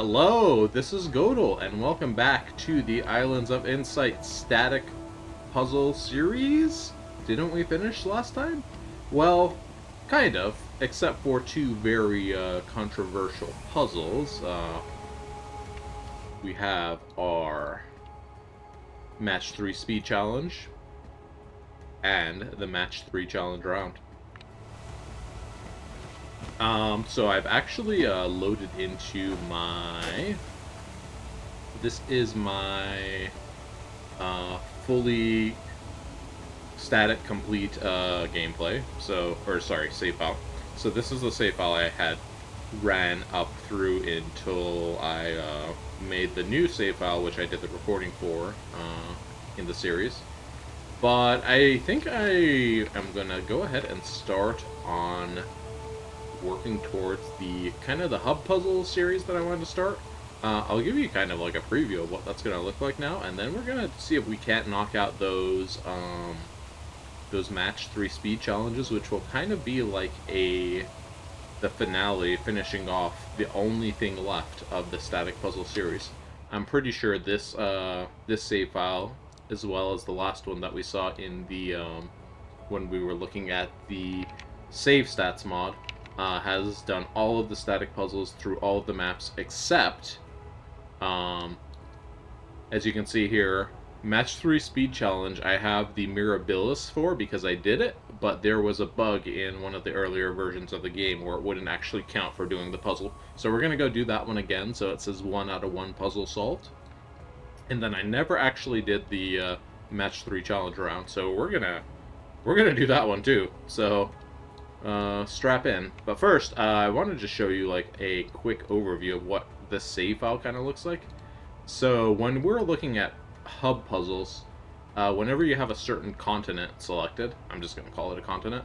Hello, this is Godel, and welcome back to the Islands of Insight static puzzle series. Didn't we finish last time? Well, kind of, except for two very controversial puzzles. We have our Match 3 Speed Challenge and the Match 3 Challenge round. So I've actually loaded into my... This is my fully static complete gameplay. Save file. So this is the save file I had ran up through until I made the new save file, which I did the recording for in the series. But I think I am gonna go ahead and start on working towards the kind of the hub puzzle series that I wanted to start. I'll give you kind of like a preview of what that's going to look like now, and then we're going to see if we can't knock out those match 3 speed challenges, which will kind of be like the finale, finishing off the only thing left of the static puzzle series. I'm pretty sure this this save file, as well as the last one that we saw in the when we were looking at the save stats mod, has done all of the static puzzles through all of the maps except, as you can see here, Match 3 Speed Challenge, I have the Mirabilis for because I did it, but there was a bug in one of the earlier versions of the game where it wouldn't actually count for doing the puzzle. So we're going to go do that one again, so it says 1 out of 1 puzzle solved. And then I never actually did the Match 3 Challenge round, so we're gonna do that one too. So strap in. But first, I wanted to show you like a quick overview of what this save file kind of looks like. So when we're looking at hub puzzles, whenever you have a certain continent selected, I'm just going to call it a continent,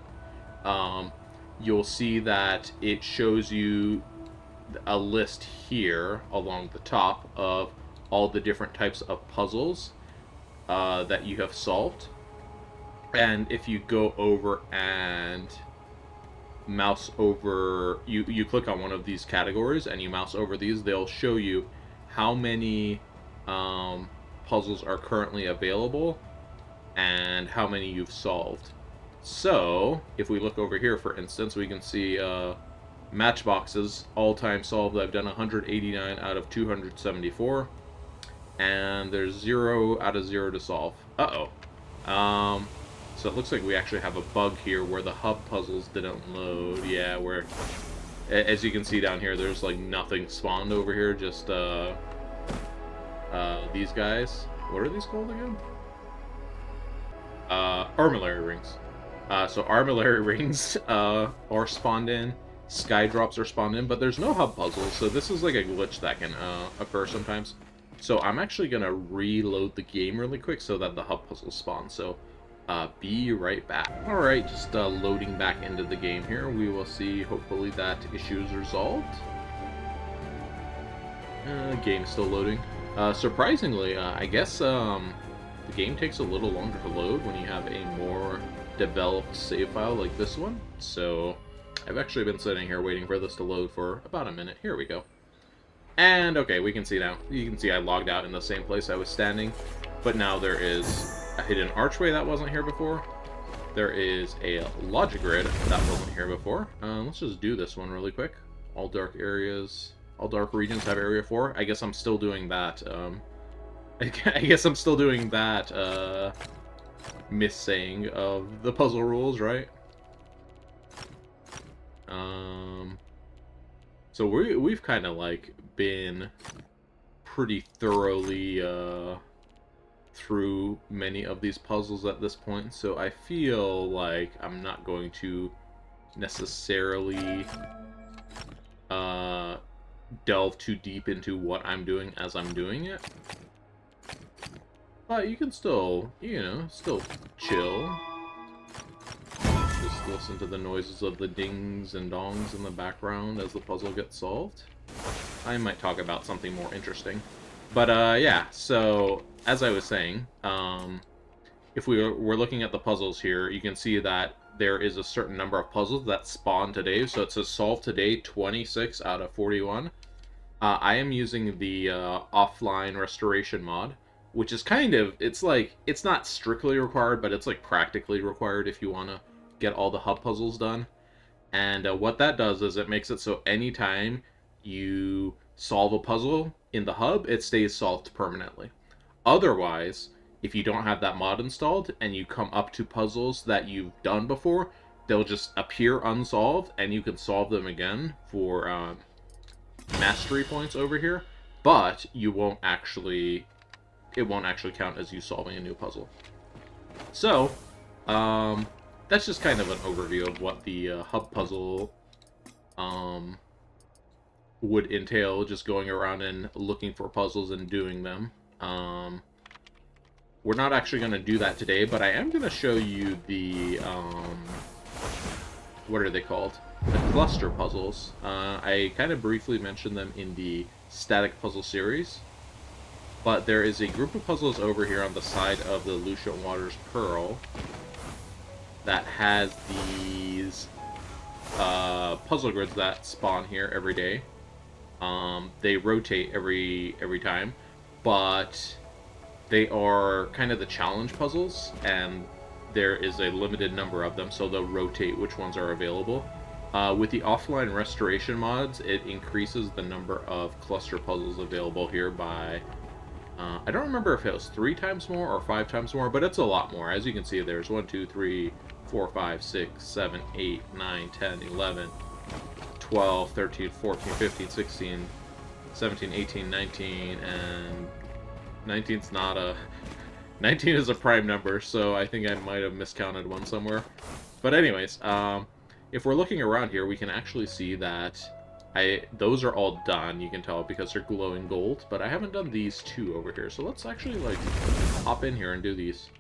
you'll see that it shows you a list here along the top of all the different types of puzzles that you have solved. And if you go over and mouse over, you click on one of these categories and you mouse over these, they'll show you how many puzzles are currently available and how many you've solved. So if we look over here, for instance, we can see matchboxes all-time solved. I've done 189 out of 274, and there's 0 out of 0 to solve. So it looks like we actually have a bug here where the hub puzzles didn't load. Yeah, where, as you can see down here, there's like nothing spawned over here, just these guys. What are these called again? Armillary rings. So armillary rings are spawned in, sky drops are spawned in, but there's no hub puzzles, so this is like a glitch that can occur sometimes. So I'm actually gonna reload the game really quick so that the hub puzzles spawn. So be right back. Alright, just loading back into the game here. We will see, hopefully, that issue is resolved. Game's still loading. Surprisingly, I guess the game takes a little longer to load when you have a more developed save file like this one. So I've actually been sitting here waiting for this to load for about a minute. Here we go. And okay, we can see now. You can see I logged out in the same place I was standing, but now there is a hidden archway that wasn't here before. There is a logic grid that wasn't here before. Let's just do this one really quick. All dark areas, all dark regions have area 4. I guess I'm still doing that. I guess I'm still doing that missaying of the puzzle rules, right? So we've kind of like been pretty thoroughly through many of these puzzles at this point, so I feel like I'm not going to necessarily delve too deep into what I'm doing as I'm doing it. But you can still, you know, still chill. Just listen to the noises of the dings and dongs in the background as the puzzle gets solved. I might talk about something more interesting. But yeah, so as I was saying, if we're looking at the puzzles here, you can see that there is a certain number of puzzles that spawn today. So it says solve today 26 out of 41. I am using the offline restoration mod, which is kind of, it's like, it's not strictly required, but it's like practically required if you want to get all the hub puzzles done. And what that does is it makes it so anytime you solve a puzzle in the hub, it stays solved permanently. Otherwise, if you don't have that mod installed and you come up to puzzles that you've done before, they'll just appear unsolved and you can solve them again for mastery points over here, but you won't actually, it won't actually count as you solving a new puzzle. So, that's just kind of an overview of what the hub puzzle would entail, just going around and looking for puzzles and doing them. We're not actually going to do that today, but I am going to show you the, what are they called? The cluster puzzles. I kind of briefly mentioned them in the static puzzle series, but there is a group of puzzles over here on the side of the Lucia Waters Pearl that has these puzzle grids that spawn here every day. They rotate every time, but they are kind of the challenge puzzles, and there is a limited number of them, so they'll rotate which ones are available. With the offline restoration mods, it increases the number of cluster puzzles available here by, I don't remember if it was 3 times more or 5 times more, but it's a lot more. As you can see, there's 1, 2, 3, 4, 5, 6, 7, 8, 9, 10, 11, 12, 13, 14, 15, 16, 17, 18, 19, and 19's not a... 19 is a prime number, so I think I might have miscounted one somewhere. But anyways, if we're looking around here, we can actually see that those are all done, you can tell, because they're glowing gold, but I haven't done these 2 over here. So let's actually, like, hop in here and do these.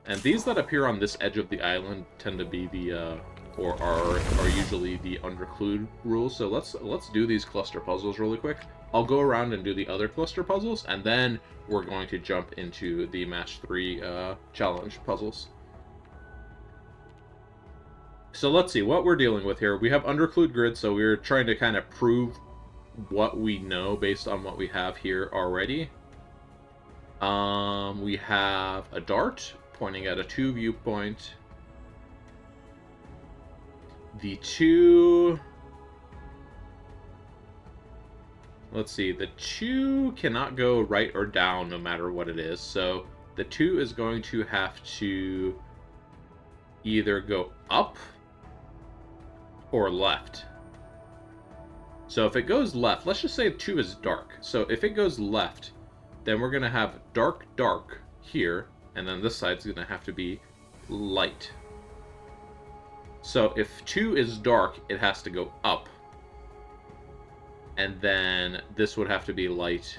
And these that appear on this edge of the island tend to be the, or are usually the underclued rules. So let's do these cluster puzzles really quick. I'll go around and do the other cluster puzzles, and then we're going to jump into the match 3 challenge puzzles. So let's see what we're dealing with here. We have underclued grid, so we're trying to kind of prove what we know based on what we have here already. We have a dart pointing at a 2 viewpoint. The 2... Let's see, the 2 cannot go right or down no matter what it is. So the 2 is going to have to either go up or left. So if it goes left, let's just say 2 is dark. So if it goes left, then we're going to have dark, dark here, and then this side's going to have to be light. So if 2 is dark, it has to go up. And then this would have to be light,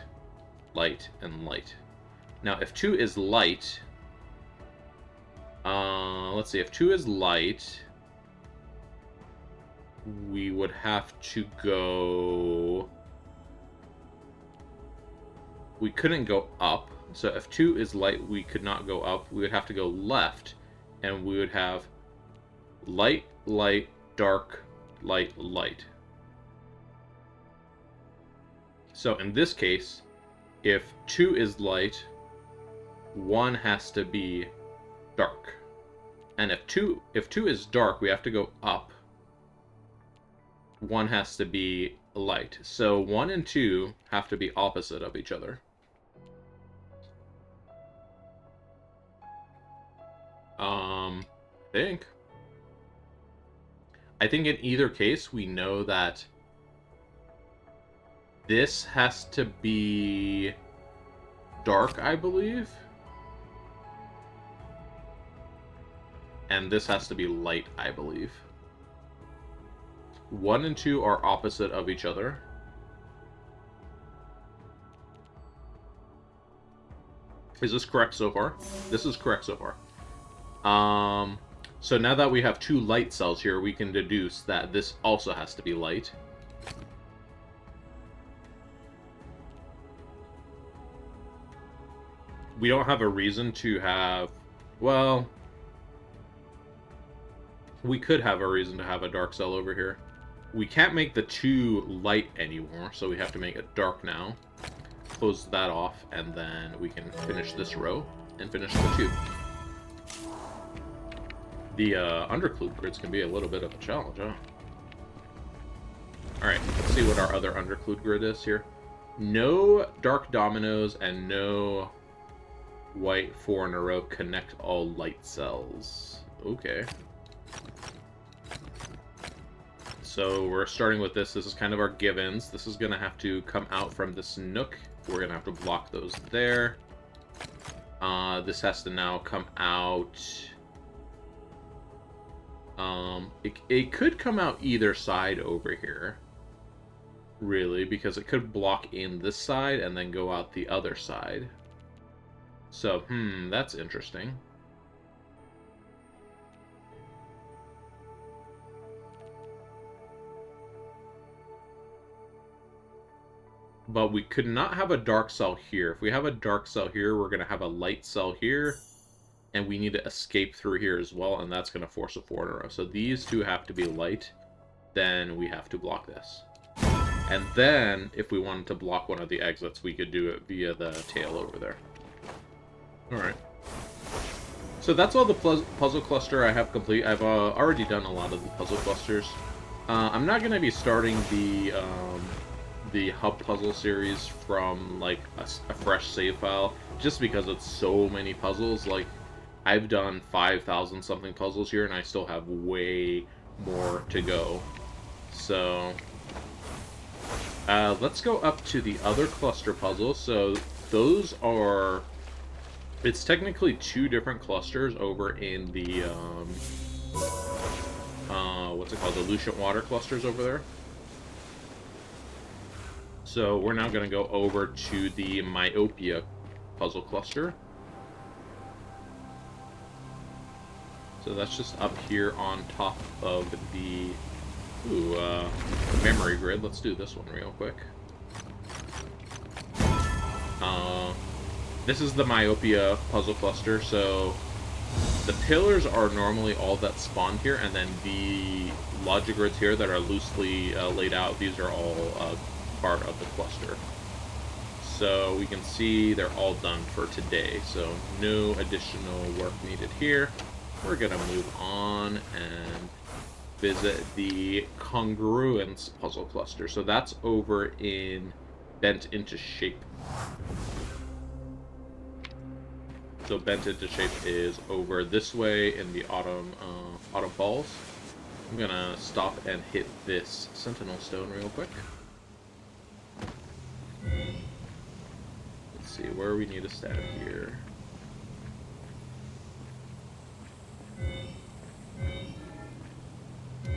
light, and light. Now, if 2 is light, let's see, if 2 is light, we would have to go... We couldn't go up. So if 2 is light, we could not go up. We would have to go left, and we would have light, light, dark, light, light. So in this case, if 2 is light, 1 has to be dark. And if 2 is dark, we have to go up. 1 has to be light. So 1 and 2 have to be opposite of each other. I think in either case, we know that this has to be dark, I believe. And this has to be light, I believe. 1 and 2 are opposite of each other. Is this correct so far? This is correct so far. So now that we have 2 light cells here, we can deduce that this also has to be light. We don't have a reason to have... Well... We could have a reason to have a dark cell over here. we can't make the 2 light anymore, so we have to make it dark now. Close that off, and then we can finish this row and finish the 2. The underclude grids can be a little bit of a challenge, huh? Alright, let's see what our other underclude grid is here. No dark dominoes and no white 4 in a row. Connect all light cells. Okay. So we're starting with this. This is kind of our givens. This is going to have to come out from this nook. We're going to have to block those there. This has to now come out. It could come out either side over here. Really, because it could block in this side and then go out the other side. So, that's interesting. But we could not have a dark cell here. If we have a dark cell here, we're going to have a light cell here. And we need to escape through here as well, and that's going to force a 4 in a row. So these 2 have to be light. Then we have to block this. And then, if we wanted to block one of the exits, we could do it via the tail over there. Alright. So that's all the puzzle cluster I have complete. I've already done a lot of the puzzle clusters. I'm not going to be starting the hub puzzle series from like a fresh save file, just because it's so many puzzles. Like, I've done 5,000 something puzzles here, and I still have way more to go. So let's go up to the other cluster puzzles. So those are, it's technically 2 different clusters over in the what's it called, the Lucent Water clusters over there. So we're now going to go over to the Myopia puzzle cluster. So that's just up here on top of the memory grid. Let's do this one real quick. This is the Myopia puzzle cluster. So the pillars are normally all that spawn here, and then the logic grids here that are loosely laid out, these are all part of the cluster. So we can see they're all done for today, so no additional work needed here. We're gonna move on and visit the congruence puzzle cluster. So that's over in Bent into Shape. So Bent into Shape is over this way in the Autumn Falls. I'm gonna stop and hit this Sentinel Stone real quick. Let's see where we need to stand here.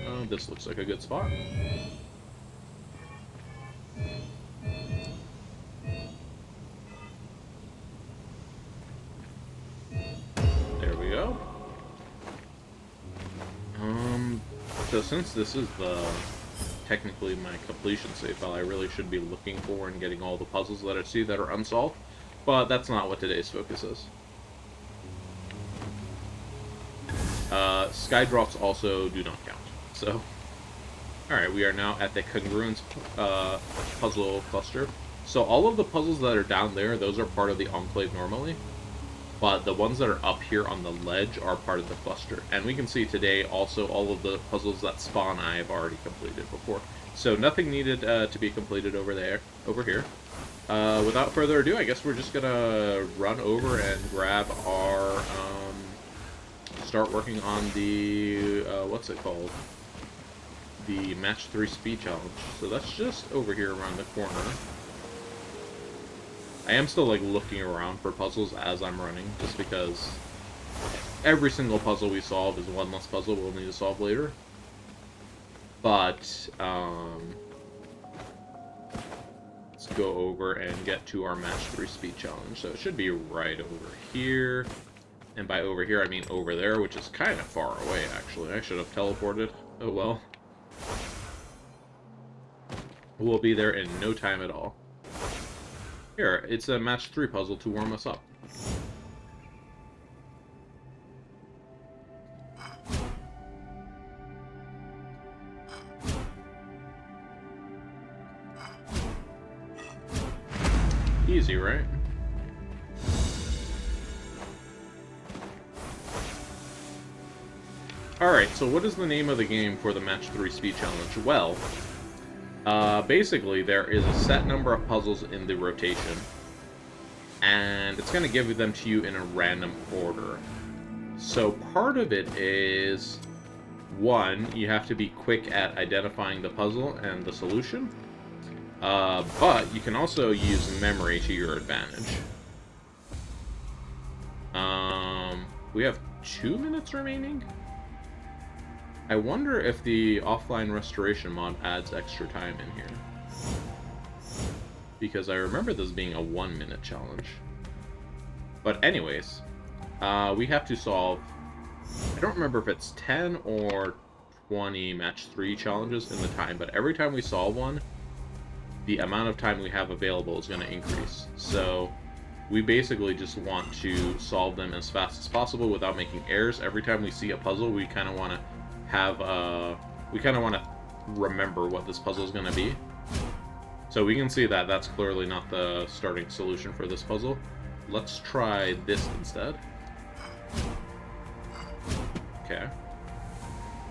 Oh, this looks like a good spot. There we go. So since this is technically my completion save file, I really should be looking for and getting all the puzzles that I see that are unsolved, but that's not what today's focus is. Sky drops also do not count. So, alright, we are now at the congruence puzzle cluster. So all of the puzzles that are down there, those are part of the enclave normally. But the ones that are up here on the ledge are part of the cluster. And we can see today also all of the puzzles that spawn I have already completed before. So nothing needed to be completed over here. Without further ado, I guess we're just gonna run over and grab our, start working on the, what's it called? The Match 3 Speed Challenge. So that's just over here around the corner. I am still, like, looking around for puzzles as I'm running, just because every single puzzle we solve is one less puzzle we'll need to solve later. But, let's go over and get to our Match 3 Speed Challenge. So it should be right over here. And by over here, I mean over there, which is kind of far away, actually. I should have teleported. Oh well. We'll be there in no time at all. Here, it's a match 3 puzzle to warm us up. Easy, right? Alright, so what is the name of the game for the Match 3 Speed Challenge? Well, basically there is a set number of puzzles in the rotation, and it's going to give them to you in a random order. So part of it is, one, you have to be quick at identifying the puzzle and the solution, but you can also use memory to your advantage. We have 2 minutes remaining? I wonder if the offline restoration mod adds extra time in here. Because I remember this being a 1-minute challenge. But anyways, we have to solve... I don't remember if it's 10 or 20 match 3 challenges in the time, but every time we solve one, the amount of time we have available is going to increase. So we basically just want to solve them as fast as possible without making errors. Every time we see a puzzle, we kind of want to remember what this puzzle is going to be. So we can see that that's clearly not the starting solution for this puzzle. Let's try this instead. Okay.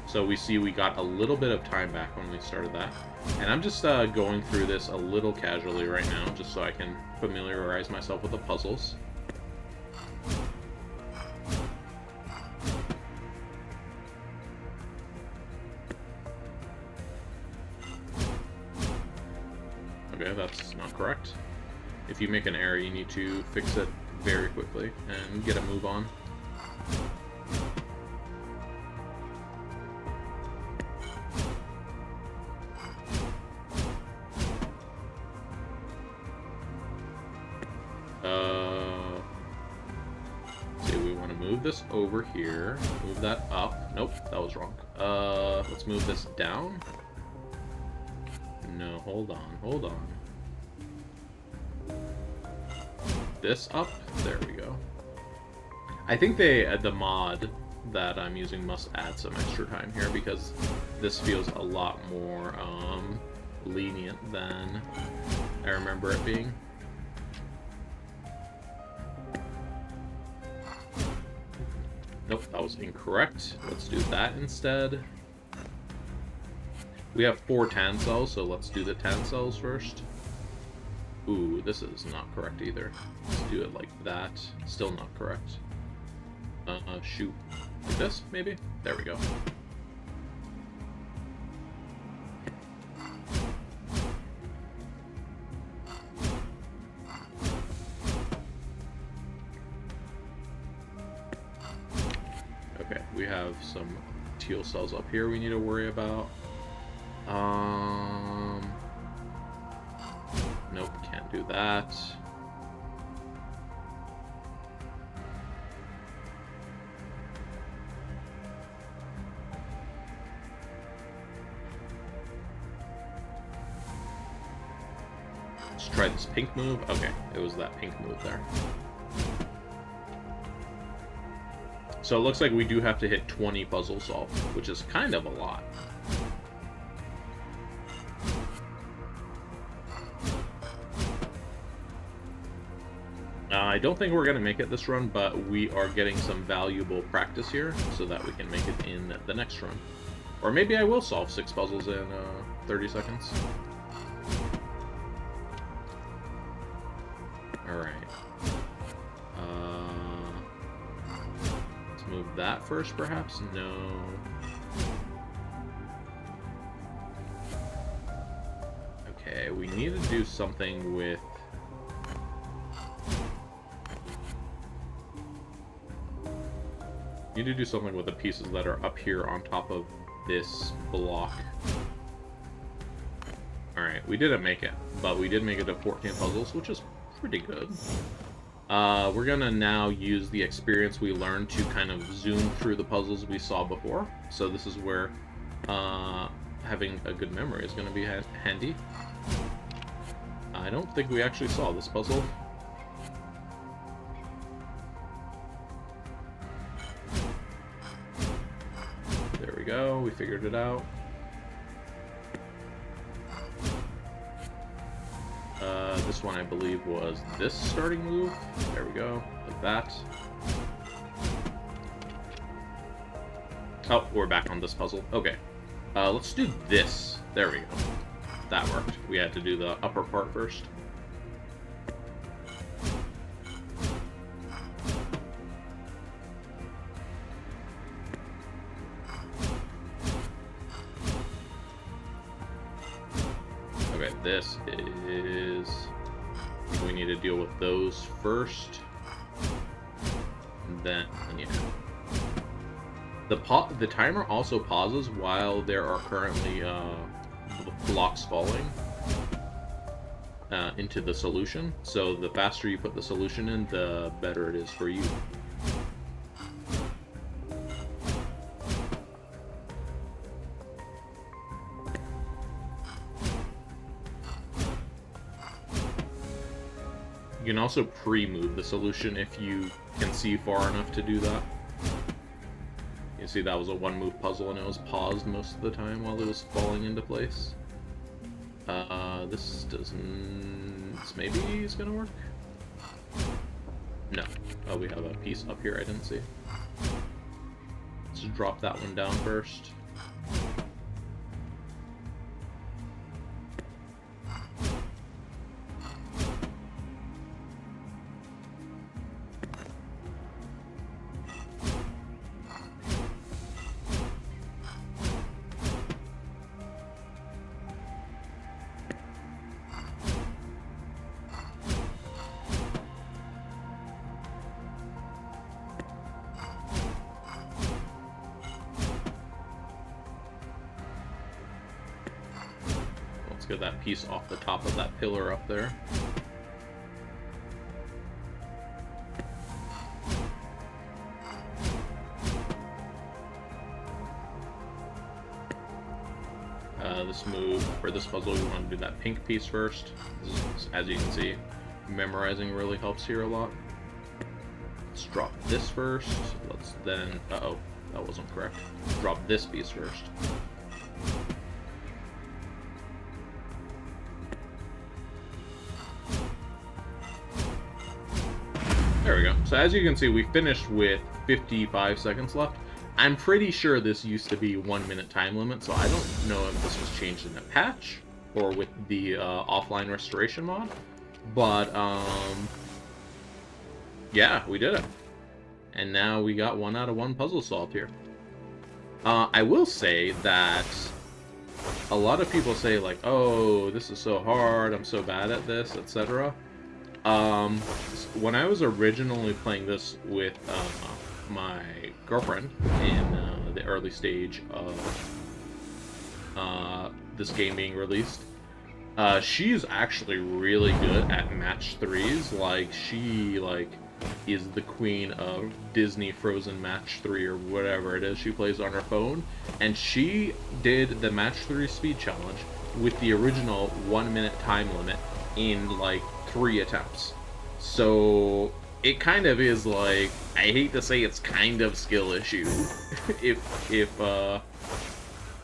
So we see we got a little bit of time back when we started that. And I'm just going through this a little casually right now, just so I can familiarize myself with the puzzles. Okay, that's not correct. If you make an error, you need to fix it very quickly and get a move on. See, we want to move this over here, move that up. Nope, that was wrong. Let's move this down. No, hold on. This up? There we go. I think the mod that I'm using must add some extra time here, because this feels a lot more lenient than I remember it being. Nope, that was incorrect. Let's do that instead. We have 4 tan cells, so let's do the tan cells first. Ooh, this is not correct either. Let's do it like that. Still not correct. Shoot. Like this, maybe? There we go. Okay, we have some teal cells up here we need to worry about. Nope, can't do that. Let's try this pink move. Okay, it was that pink move there. So it looks like we do have to hit 20 puzzles solved, which is kind of a lot. I don't think we're going to make it this run, but we are getting some valuable practice here so that we can make it in the next run. Or maybe I will solve 6 puzzles in 30 seconds. Alright. Let's move that first, perhaps? No. Okay, we need to do something with... Need to do something with the pieces that are up here on top of this block. Alright, we didn't make it, but we did make it to 14 puzzles, which is pretty good. We're gonna now use the experience we learned to kind of zoom through the puzzles we saw before. So this is where having a good memory is gonna be handy. I don't think we actually saw this puzzle. There we go, we figured it out. This one, I believe, was this starting move. There we go, like that. Oh, we're back on this puzzle. Okay. Let's do this. There we go. That worked. We had to do the upper part first. Okay, this is... We need to deal with those first. And then, yeah. The timer also pauses while there are currently blocks falling into the solution. So the faster you put the solution in, the better it is for you. You can also pre-move the solution if you can see far enough to do that. You see, that was a one-move puzzle, and it was paused most of the time while it was falling into place. This doesn't... This maybe is gonna work? No. Oh, we have a piece up here I didn't see. Let's drop that one down first. Get that piece off the top of that pillar up there. This move, for this puzzle, we want to do that pink piece first. As you can see, memorizing really helps here a lot. Let's drop this first. Let's then... Uh-oh, that wasn't correct. Drop this piece first. There we go. So as you can see, we finished with 55 seconds left. I'm pretty sure this used to be 1 minute time limit, so I don't know if this was changed in a patch or with the offline restoration mod. But, yeah, we did it. And now we got 1 out of 1 puzzle solved here. I will say that a lot of people say, like, oh, this is so hard, I'm so bad at this, etc. When I was originally playing this with my girlfriend in the early stage of this game being released, she's actually really good at match 3s. Like, she is the queen of Disney Frozen Match 3 or whatever it is she plays on her phone, and she did the match 3 speed challenge with the original 1 minute time limit in like 3 attempts. So it kind of is like, I hate to say it's kind of skill issue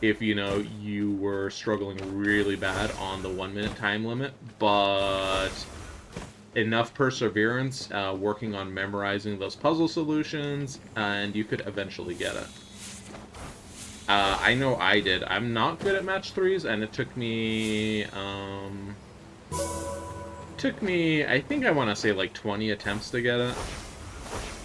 if you know, you were struggling really bad on the 1 minute time limit, but enough perseverance working on memorizing those puzzle solutions, and you could eventually get it. I know I did. I'm not good at match 3s, and it took me I think I want to say like 20 attempts to get it.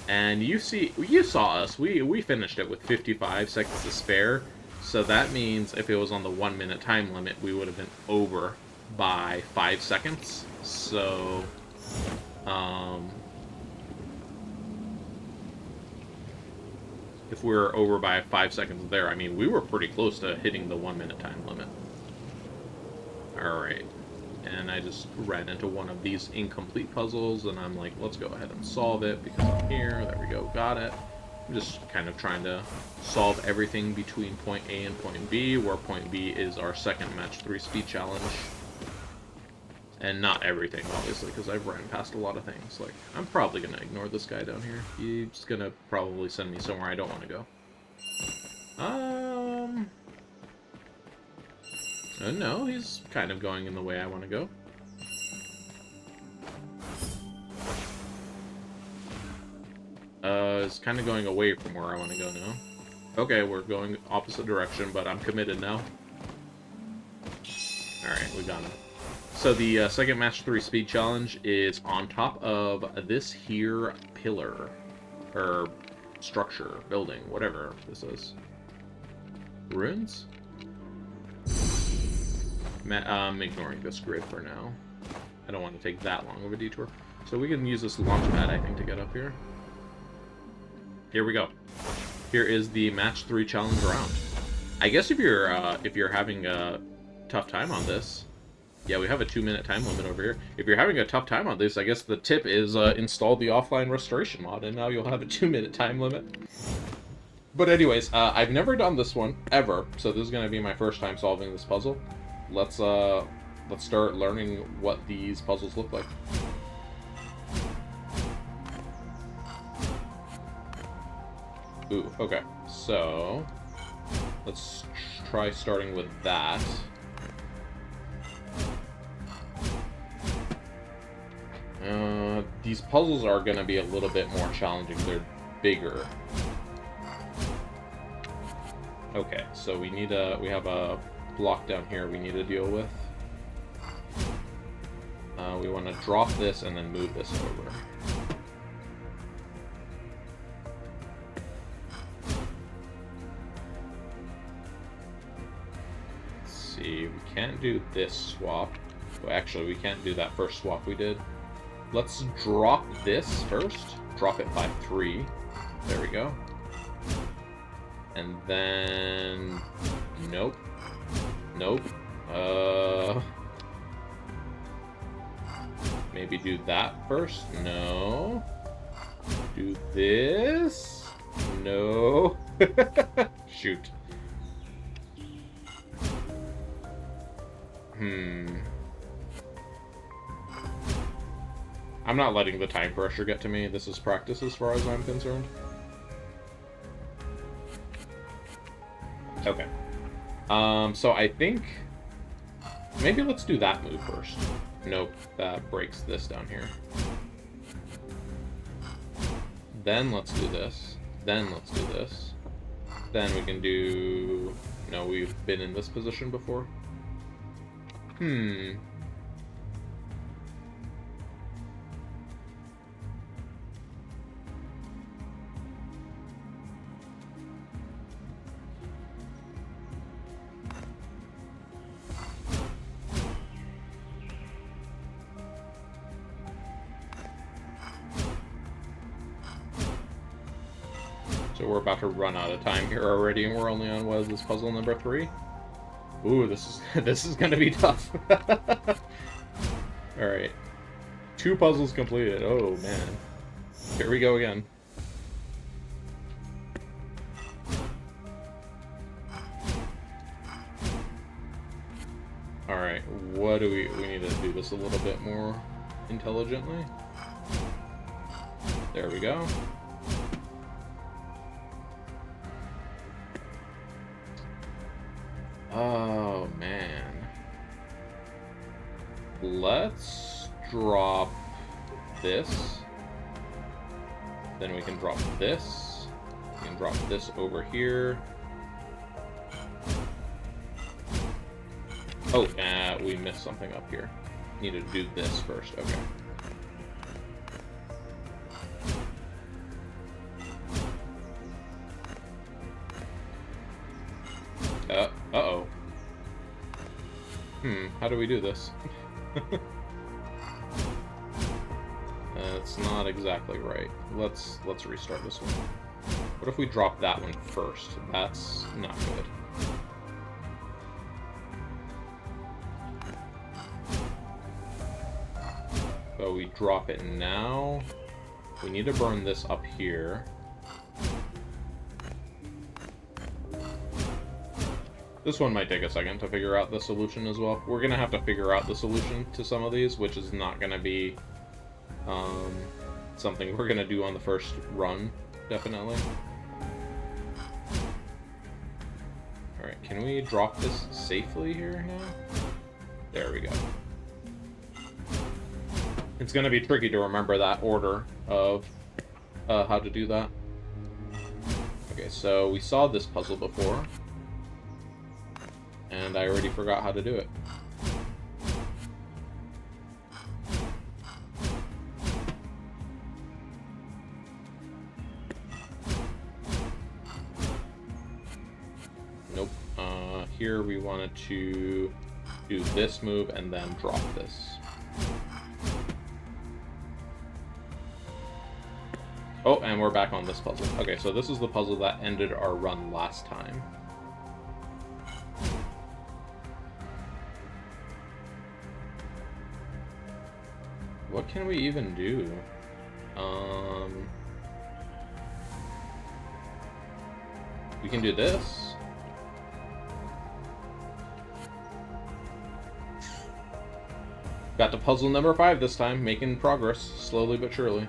And you saw us. We finished it with 55 seconds to spare. So that means if it was on the 1 minute time limit, we would have been over by 5 seconds. So if we're over by 5 seconds there, I mean, we were pretty close to hitting the 1 minute time limit. Alright. And I just ran into one of these incomplete puzzles, and I'm like, let's go ahead and solve it, because I'm here. There we go, got it. I'm just kind of trying to solve everything between point A and point B, where point B is our second match 3 speed challenge. And not everything, obviously, because I've ran past a lot of things. Like, I'm probably going to ignore this guy down here. He's going to probably send me somewhere I don't want to go. No, he's kind of going in the way I want to go. was kind of going away from where I want to go now. Okay, we're going opposite direction, but I'm committed now. Alright, we got him. So the second match 3 speed challenge is on top of this here pillar. Or structure, building, whatever this is. Ruins? I'm ignoring this grid for now. I don't want to take that long of a detour. So we can use this launch pad, I think, to get up here. Here we go. Here is the match 3 challenge round. I guess if you're having a tough time on this, yeah, we have a 2-minute time limit over here. If you're having a tough time on this, I guess the tip is install the offline restoration mod, and now you'll have a 2-minute time limit. But anyways, I've never done this one ever, so this is gonna be my first time solving this puzzle. Let's start learning what these puzzles look like. Ooh, okay. So let's try starting with that. These puzzles are gonna be a little bit more challenging. They're bigger. Okay, so we have a block down here we need to deal with. We want to drop this and then move this over. Let's see, we can't do this swap. Well, actually, we can't do that first swap we did. Let's drop this first. Drop it by 3. There we go. And then... Nope. Nope. Maybe do that first? No. Do this? No. Shoot. I'm not letting the time pressure get to me. This is practice as far as I'm concerned. Okay. So I think... Maybe let's do that move first. Nope, that breaks this down here. Then let's do this. Then let's do this. Then we can do... No, we've been in this position before. So we're about to run out of time here already, and we're only on, what is this, puzzle number 3? Ooh, this is gonna be tough. Alright. 2 puzzles completed. Oh, man. Here we go again. Alright, what do we need to do this a little bit more intelligently. There we go. Oh, man. Let's drop this. Then we can drop this. We can drop this over here. Oh, we missed something up here. Need to do this first. Okay. Uh-oh. How do we do this? It's not exactly right. Let's restart this one. What if we drop that one first? That's not good. So we drop it now. We need to burn this up here. This one might take a second to figure out the solution as well. We're going to have to figure out the solution to some of these, which is not going to be something we're going to do on the first run, definitely. Alright, can we drop this safely here now? There we go. It's going to be tricky to remember that order of how to do that. Okay, so we saw this puzzle before, and I already forgot how to do it. Nope. Here we wanted to do this move and then drop this. Oh, and we're back on this puzzle. Okay, so this is the puzzle that ended our run last time. What can we even do? We can do this. Got to puzzle number 5 this time, making progress, slowly but surely.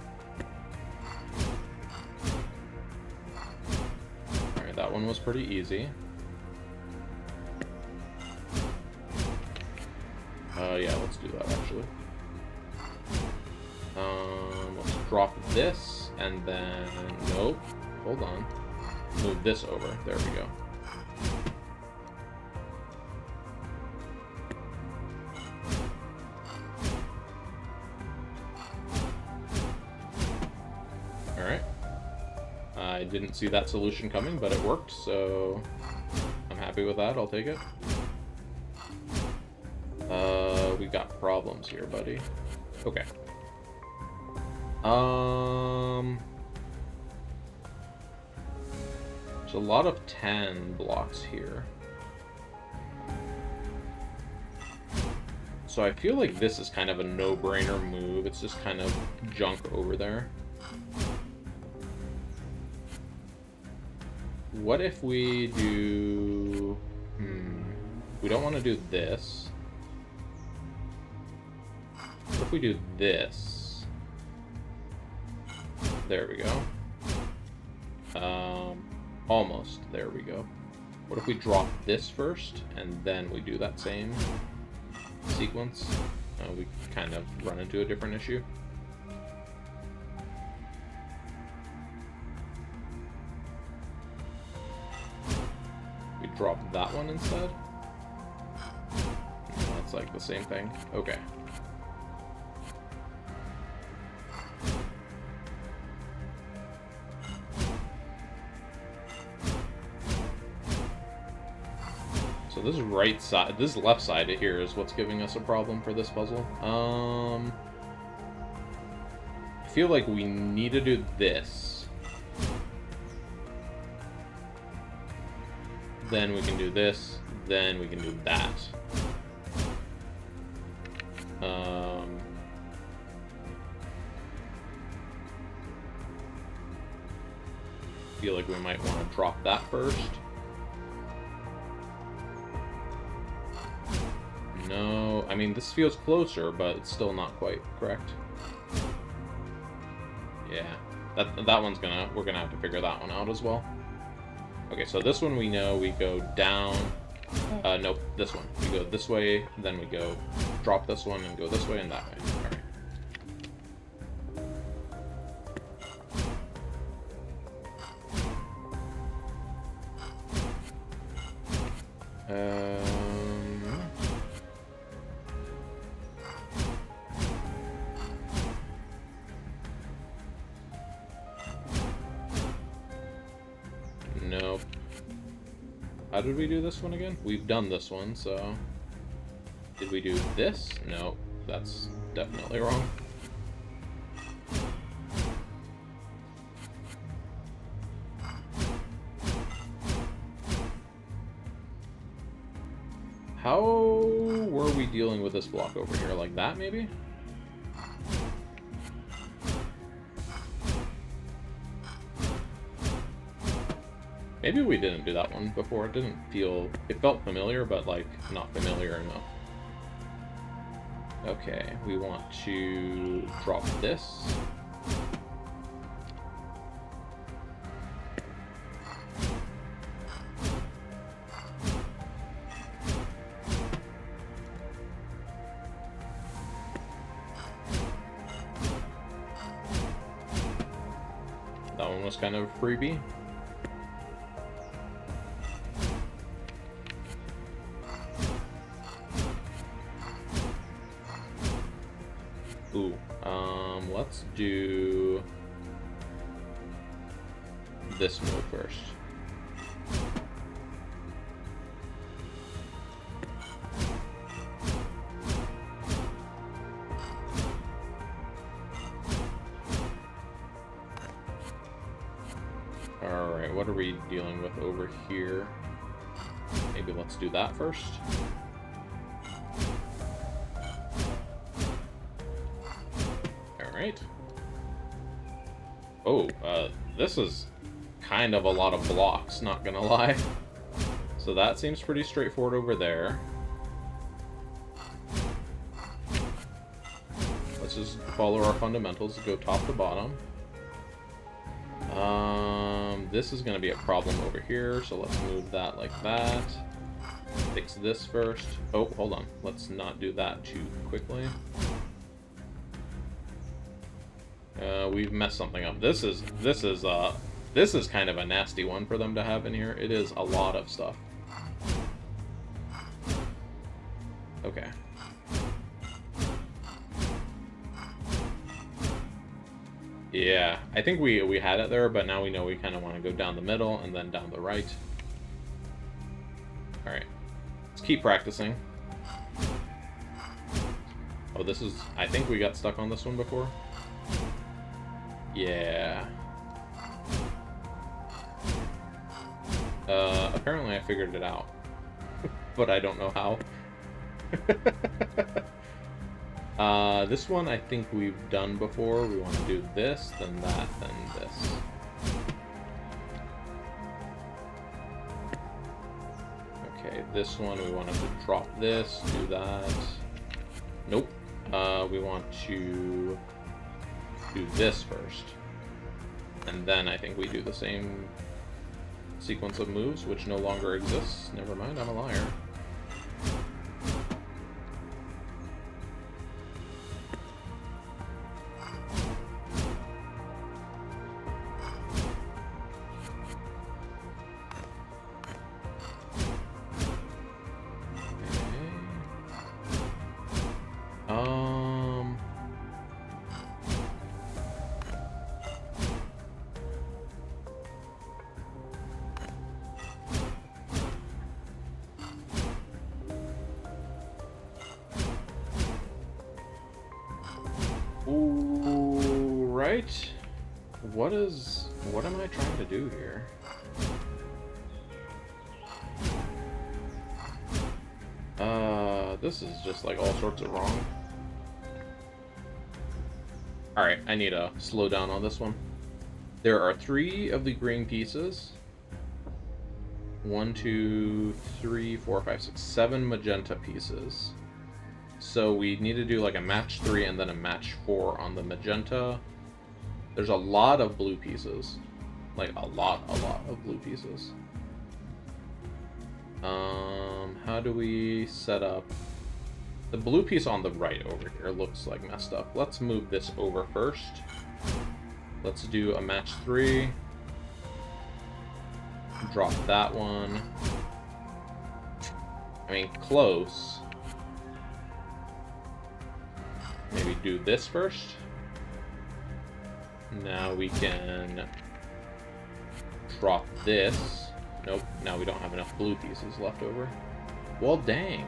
Alright, that one was pretty easy. Yeah, let's do that, actually. Let's drop this, and then... Nope. Hold on. Move this over. There we go. Alright. I didn't see that solution coming, but it worked, so I'm happy with that. I'll take it. We've got problems here, buddy. Okay. There's a lot of 10 blocks here. So I feel like this is kind of a no-brainer move. It's just kind of junk over there. What if we do... We don't want to do this. What if we do this? There we go. Almost. There we go. What if we drop this first, and then we do that same sequence? We kind of run into a different issue. We drop that one instead? That's like the same thing. Okay. So this right side, this left side here is what's giving us a problem for this puzzle. I feel like we need to do this. Then we can do this. Then we can do that. Feel like we might want to drop that first. No, I mean, this feels closer, but it's still not quite correct. Yeah, that one's we're gonna have to figure that one out as well. Okay, so this one we know we go down. Nope, this one. We go this way, then we go drop this one and go this way and that way. Alright. Nope. How did we do this one again? We've done this one, so... Did we do this? No, that's definitely wrong. How were we dealing with this block over here? Like that, maybe? Maybe we didn't do that one before. It didn't feel... It felt familiar, but, like, not familiar enough. Okay, we want to drop this. That one was kind of freebie. Ooh, let's do this move first. Alright, what are we dealing with over here? Maybe let's do that first. Alright. Oh, this is kind of a lot of blocks, not gonna lie. So that seems pretty straightforward over there. Let's just follow our fundamentals, go top to bottom. This is going to be a problem over here, so let's move that like that. Fix this first. Oh, hold on. Let's not do that too quickly. We've messed something up. This is kind of a nasty one for them to have in here. It is a lot of stuff. Okay. Yeah, I think we had it there, but now we know we kind of want to go down the middle and then down the right. Alright. Let's keep practicing. Oh, this is... I think we got stuck on this one before. Yeah. Apparently I figured it out. But I don't know how. This one I think we've done before. We want to do this, then that, then this. Okay, this one we want to drop this, do that. Nope. We want to do this first. And then I think we do the same sequence of moves, which no longer exists. Never mind, I'm a liar. Ooh, right? What am I trying to do here? This is just like all sorts of wrong. Alright, I need to slow down on this one. There are 3 of the green pieces. 1, 2, 3, 4, 5, 6, 7 magenta pieces. So we need to do like a match 3 and then a match 4 on the magenta. There's a lot of blue pieces. Like a lot of blue pieces. How do we set up... The blue piece on the right over here looks like messed up. Let's move this over first. Let's do a match 3. Drop that one. I mean, close. Maybe do this first. Now we can drop this. Nope, now we don't have enough blue pieces left over. Well, dang.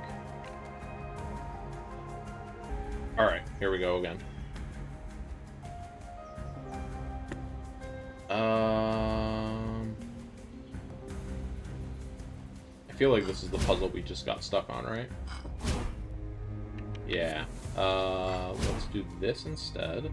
Alright, here we go again. I feel like this is the puzzle we just got stuck on, right? Yeah. Let's do this instead.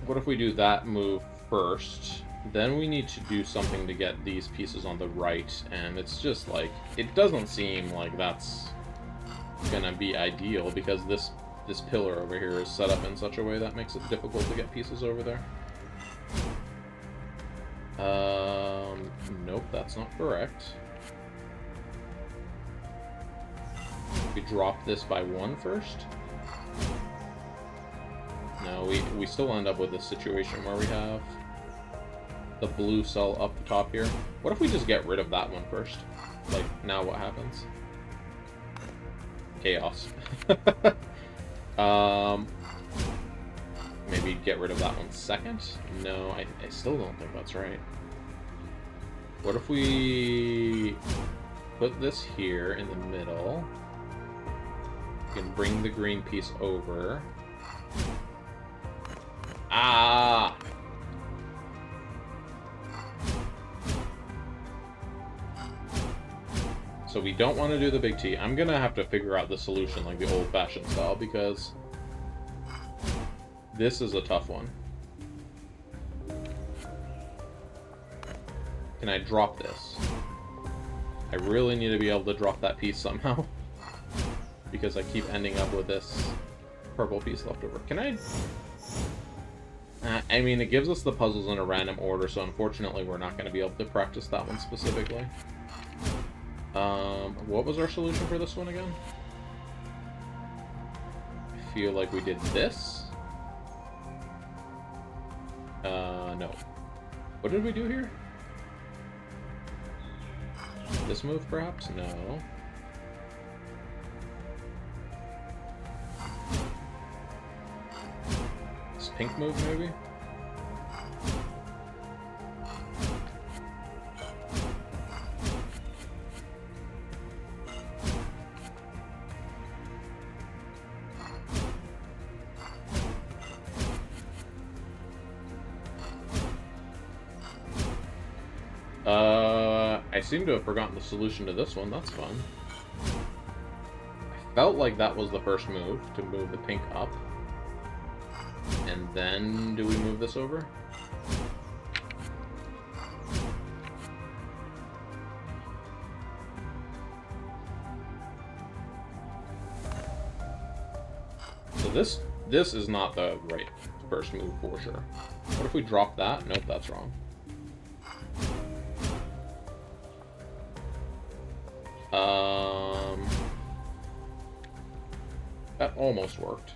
What if we do that move first? Then we need to do something to get these pieces on the right, and it's just like, it doesn't seem like that's gonna be ideal because this pillar over here is set up in such a way that makes it difficult to get pieces over there. Nope, that's not correct. We drop this by 1 first. No, we still end up with this situation where we have the blue cell up the top here. What if we just get rid of that one first? Like, now what happens? Chaos. Maybe get rid of that one second? No, I still don't think that's right. What if we put this here in the middle? We can bring the green piece over. Ah! So we don't want to do the big T. I'm gonna have to figure out the solution like the old-fashioned style, because this is a tough one. Can I drop this? I really need to be able to drop that piece somehow, because I keep ending up with this purple piece left over. Can I... I mean, it gives us the puzzles in a random order, so unfortunately we're not going to be able to practice that one specifically. What was our solution for this one again? I feel like we did this. No. What did we do here? This move, perhaps? No. This pink move, maybe? I seem to have forgotten the solution to this one. That's fun. I felt like that was the first move, to move the pink up. And then, do we move this over? So this is not the right first move for sure. What if we drop that? Nope, that's wrong. That almost worked.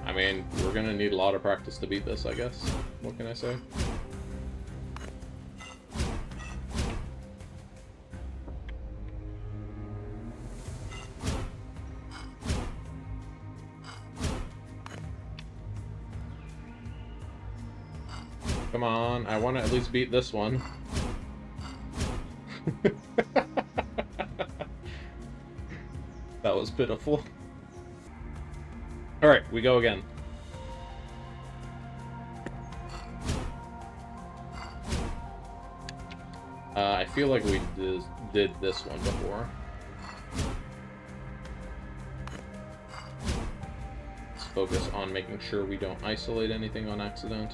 I mean, we're gonna need a lot of practice to beat this, I guess. What can I say? Come on, I want to at least beat this one. That was pitiful. Alright, we go again. I feel like we did this one before. Let's focus on making sure we don't isolate anything on accident.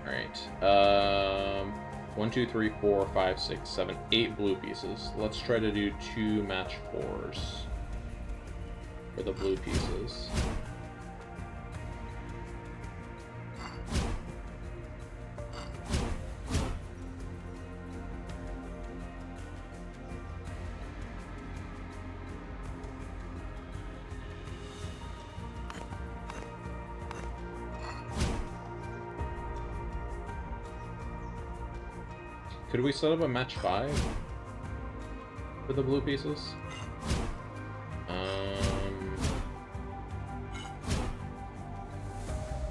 Alright, 1, 2, 3, 4, 5, 6, 7, 8 blue pieces. Let's try to do 2 match 4s for the blue pieces. Could we set up a match 5 for the blue pieces?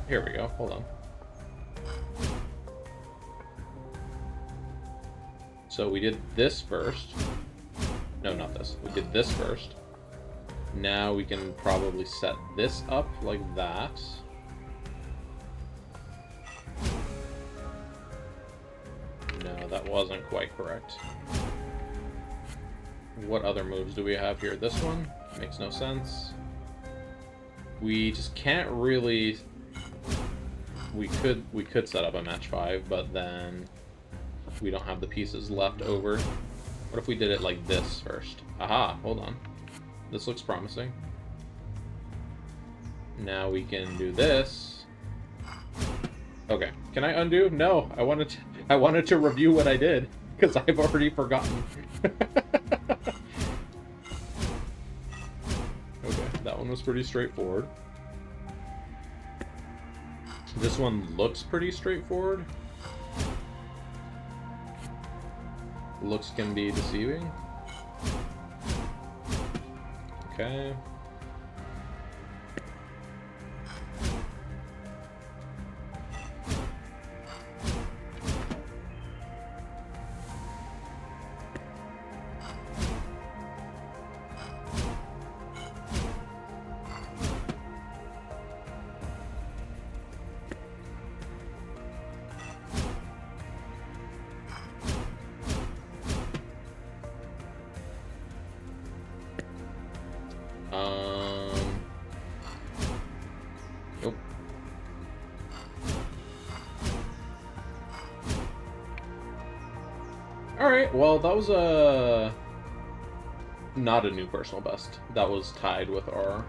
Here we go. Hold on. So we did this first. No, not this. We did this first. Now we can probably set this up like that. No, that wasn't quite correct. What other moves do we have here? This one makes no sense. We just can't really... We could set up a match 5, but then we don't have the pieces left over. What if we did it like this first? Aha, hold on. This looks promising. Now we can do this. Okay, can I undo? No, I wanted to review what I did. because I've already forgotten. Okay, that one was pretty straightforward. This one looks pretty straightforward. Looks can be deceiving. Okay. Nope. Alright, well, that was not a new personal best. That was tied with our...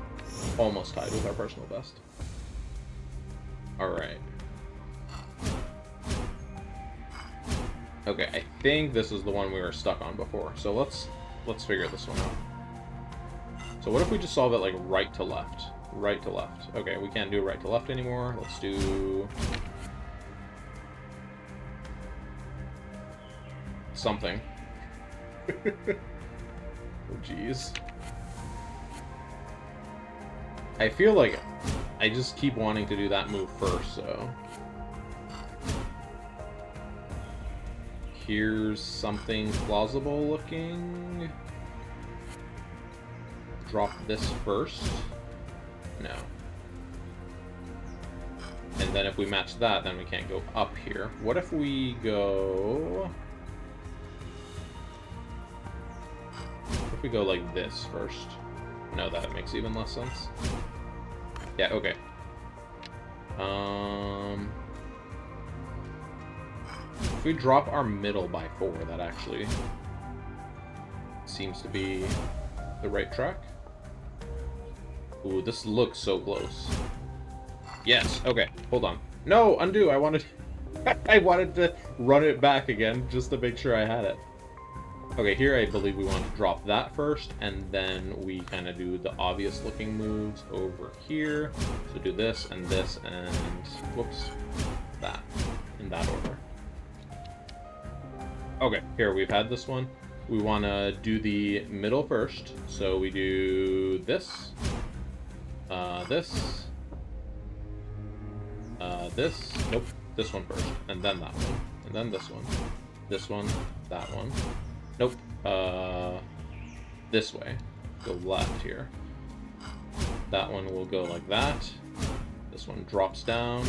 almost tied with our personal best. Alright. Okay, I think this is the one we were stuck on before. So let's figure this one out. So what if we just solve it like right to left? Right to left. Okay, we can't do right to left anymore. Let's do... something. Oh, jeez. I feel like I just keep wanting to do that move first, so... Here's something plausible looking. Drop this first. No. And then if we match that, then we can't go up here. What if we go... What if we go like this first? No, that makes even less sense. Yeah, okay. If we drop our middle by 4, that actually seems to be the right track. Ooh, this looks so close. Yes, okay, hold on. No, undo, I wanted I wanted to run it back again just to make sure I had it. Okay, here I believe we want to drop that first, and then we kind of do the obvious looking moves over here. So do this, and whoops, that, in that order. Okay, here, we've had this one. We want to do the middle first, so we do this, nope, this one first, and then that one, and then this one, that one, nope, this way, go left here, that one will go like that, this one drops down.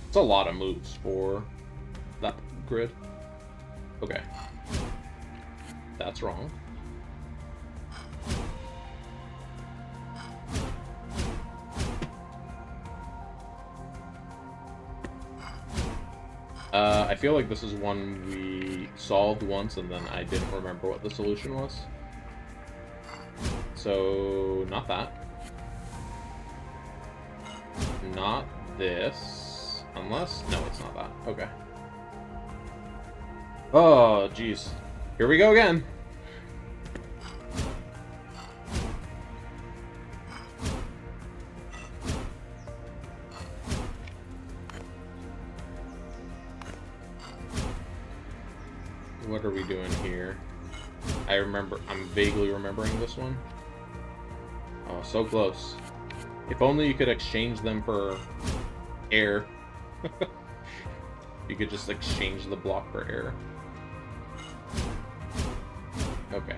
It's a lot of moves for that grid. Okay, that's wrong. I feel like this is one we solved once and then I didn't remember what the solution was. So, not that. Not this. Unless... no, it's not that. Okay. Oh, jeez. Here we go again. What are we doing here? I'm vaguely remembering this one. Oh, so close. If only you could exchange them for air. You could just exchange the block for air. Okay.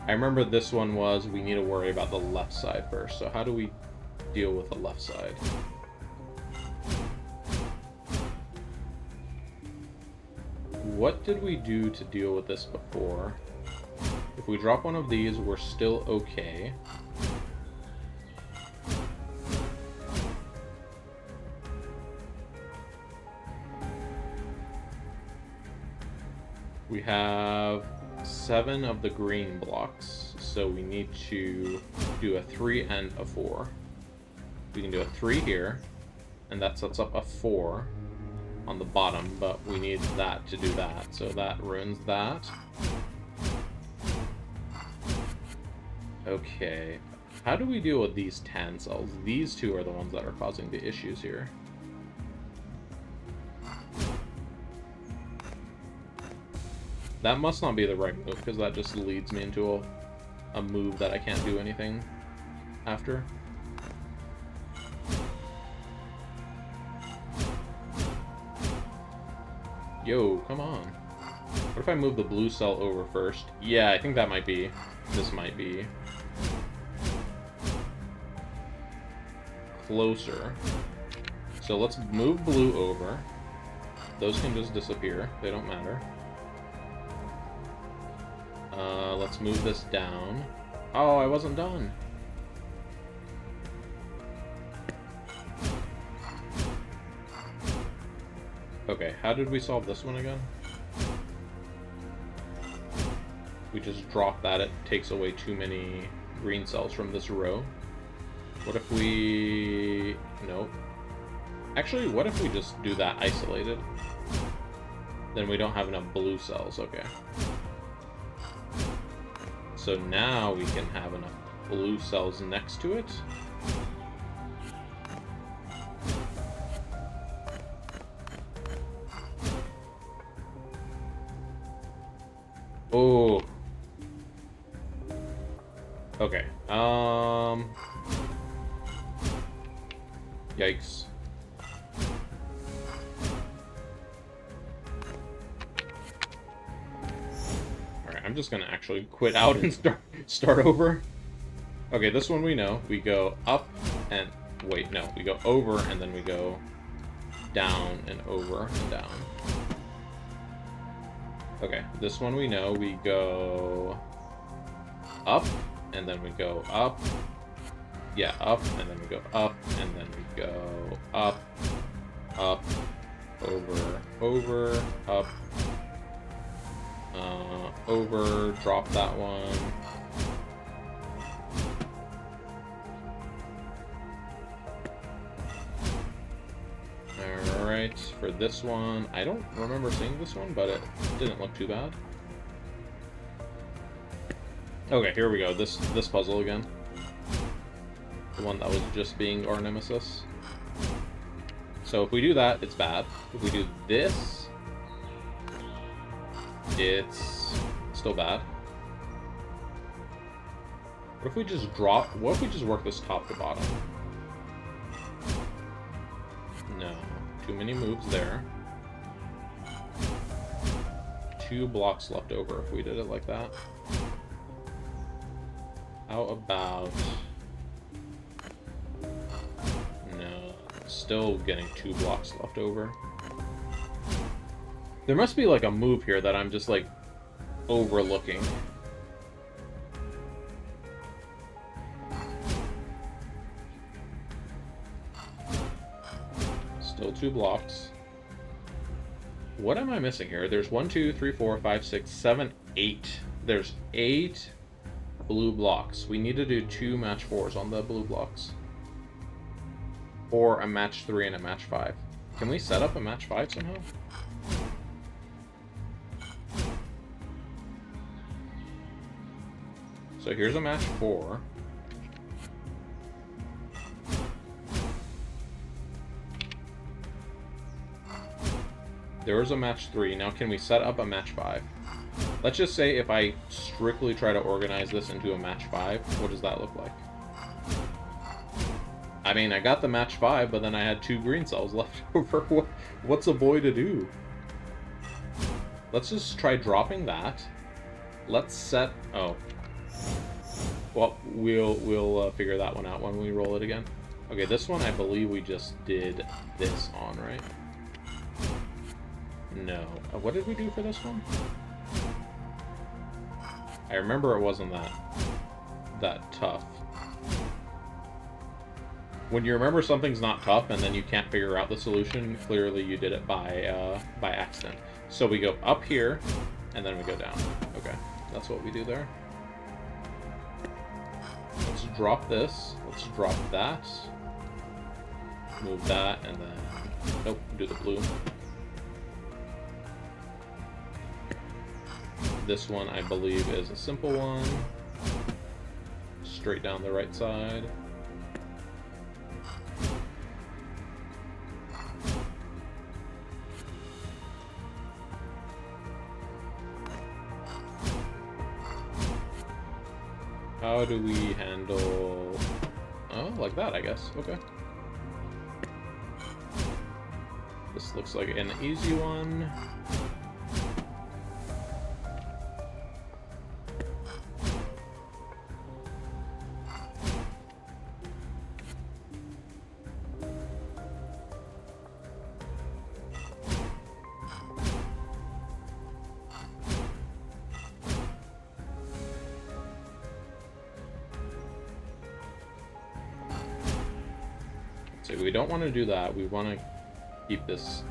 I remember this one was we need to worry about the left side first. So how do we deal with the left side? What did we do to deal with this before? If we drop one of these, we're still okay. We have 7 of the green blocks, so we need to do a 3 and a 4. We can do a 3 here, and that sets up a 4. on the bottom, but we need that to do that, so that ruins that. Okay, how do we deal with these tan cells? These two are the ones that are causing the issues here. That must not be the right move, because that just leads me into a move that I can't do anything after. Yo, come on. What if I move the blue cell over first? Yeah, I think that might be... This might be... closer. So let's move blue over. Those can just disappear. They don't matter. Let's move this down. Oh, I wasn't done. Okay, how did we solve this one again? We just drop that. It takes away too many green cells from this row. What if we... Nope. Actually, what if we just do that isolated? Then we don't have enough blue cells. Okay. So now we can have enough blue cells next to it. Oh. Okay. Yikes. Alright, I'm just gonna actually quit out and start over. Okay, this one we know. We go up and... Wait, no. We go over and then we go down and over and down. Okay, this one we know. We go up and then we go up. Yeah, up and then we go up and then we go up, up, over, over, up, over, drop that one. Alright, for this one, I don't remember seeing this one, but it didn't look too bad. Okay, here we go, this puzzle again. The one that was just being our nemesis. So if we do that, it's bad. If we do this, it's still bad. What if we just drop... What if we just work this top to bottom? No. Too many moves there. 2 blocks left over if we did it like that. How about... No. Still getting 2 blocks left over. There must be like a move here that I'm just like overlooking. Still 2 blocks. What am I missing here? There's 1, 2, 3, 4, 5, 6, 7, 8. There's 8 blue blocks. We need to do 2 match 4s on the blue blocks. Or a match 3 and a match 5. Can we set up a match 5 somehow? So here's a match 4. There was a match 3. Now can we set up a match 5? Let's just say if I strictly try to organize this into a match 5, what does that look like? I mean, I got the match 5, but then I had 2 green cells left over. What's a boy to do? Let's just try dropping that. Let's set... Oh. Well, we'll figure that one out when we roll it again. Okay, this one I believe we just did this on, right? No. What did we do for this one? I remember it wasn't that tough. When you remember something's not tough and then you can't figure out the solution, clearly you did it by accident. So we go up here and then we go down. Okay, that's what we do there. Let's drop this. Let's drop that. Move that and then... Nope, do the blue. This one, I believe, is a simple one. Straight down the right side. How do we handle... Oh, like that, I guess. Okay. This looks like an easy one. So we don't want to do that. We want to keep this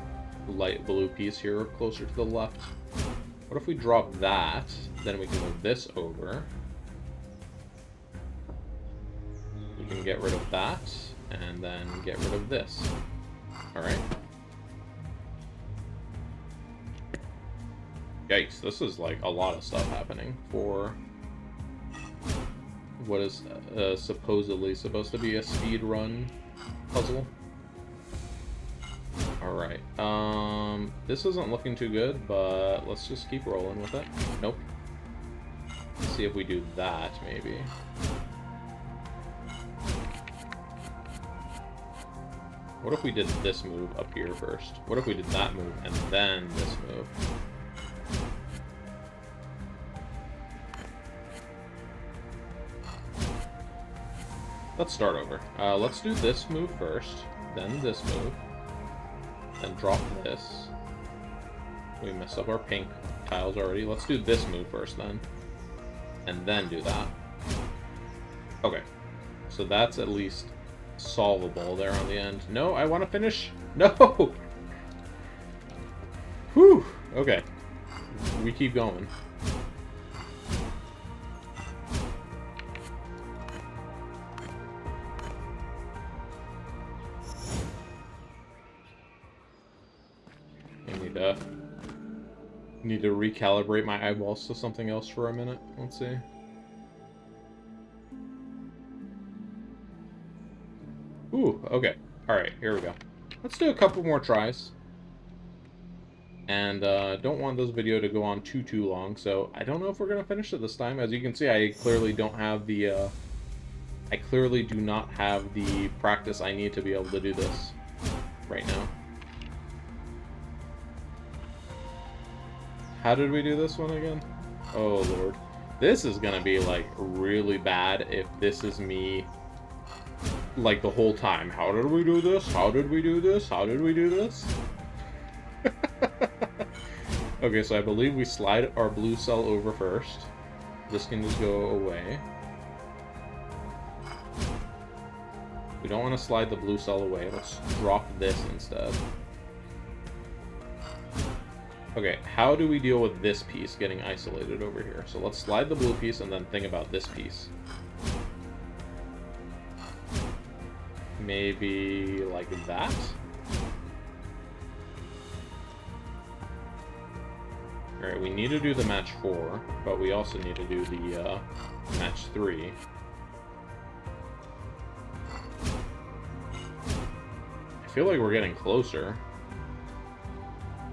light blue piece here closer to the left. What if we drop that? Then we can move this over. We can get rid of that, and then get rid of this. Alright. Yikes, this is like a lot of stuff happening for what is supposedly supposed to be a speed run puzzle. Alright, this isn't looking too good, but let's just keep rolling with it. Nope. Let's see if we do that, maybe. What if we did this move up here first? What if we did that move and then this move? Let's start over. Let's do this move first, then this move, then drop this. We messed up our pink tiles already. Let's do this move first then, and then do that. Okay, so that's at least solvable there on the end. No, I want to finish. No! Whew! Okay, we keep going. Need to recalibrate my eyeballs to something else for a minute. Let's see. Ooh, okay. Alright, here we go. Let's do a couple more tries. And don't want this video to go on too long, so I don't know if we're going to finish it this time. As you can see, I clearly don't have the... I clearly do not have the practice I need to be able to do this right now. How did we do this one again? Oh, Lord. This is gonna be, like, really bad if this is me, like, the whole time. How did we do this? How did we do this? How did we do this? Okay, so I believe we slide our blue cell over first. This can just go away. We don't want to slide the blue cell away. Let's drop this instead. Okay, how do we deal with this piece getting isolated over here? So let's slide the blue piece and then think about this piece. Maybe like that? Alright, we need to do the match 4, but we also need to do the match 3. I feel like we're getting closer.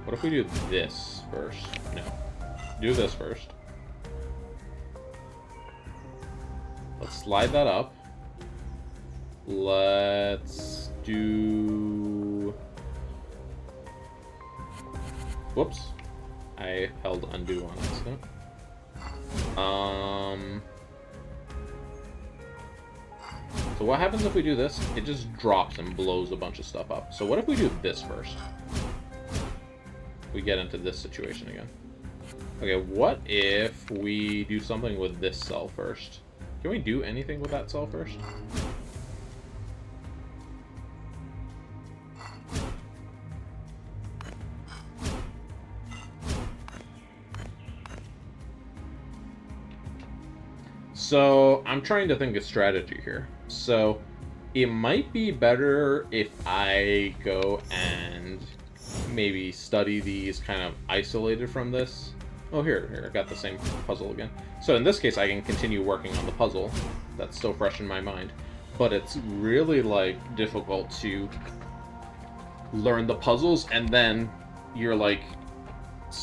What if we do this first? No. Do this first. Let's slide that up. Let's do... Whoops. I held undo on accident. So what happens if we do this? It just drops and blows a bunch of stuff up. So what if we do this first? We get into this situation again. Okay, what if we do something with this cell first? Can we do anything with that cell first? So I'm trying to think of strategy here. So it might be better if I go and maybe study these kind of isolated from this. Oh, here, I got the same puzzle again. So in this case, I can continue working on the puzzle. That's still fresh in my mind. But it's really, like, difficult to learn the puzzles, and then you're, like,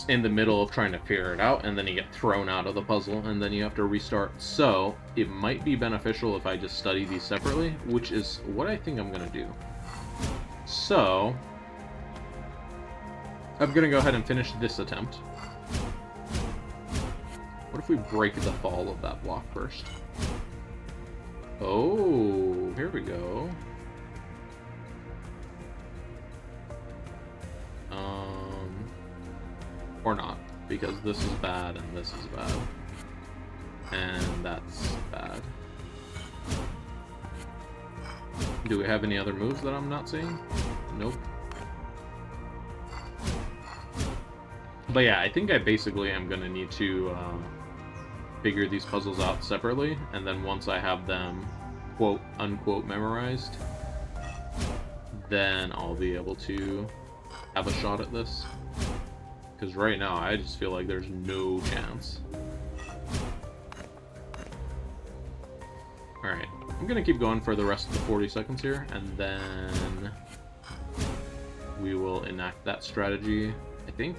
in the middle of trying to figure it out, and then you get thrown out of the puzzle, and then you have to restart. So it might be beneficial if I just study these separately, which is what I think I'm going to do. So I'm going to go ahead and finish this attempt. What if we break the fall of that block first? Oh, here we go. Or not, because this is bad and this is bad. And that's bad. Do we have any other moves that I'm not seeing? Nope. But yeah, I think I basically am going to need to figure these puzzles out separately, and then once I have them quote unquote memorized, then I'll be able to have a shot at this. Because right now I just feel like there's no chance. Alright, I'm gonna keep going for the rest of the 40 seconds here, and then we will enact that strategy, I think.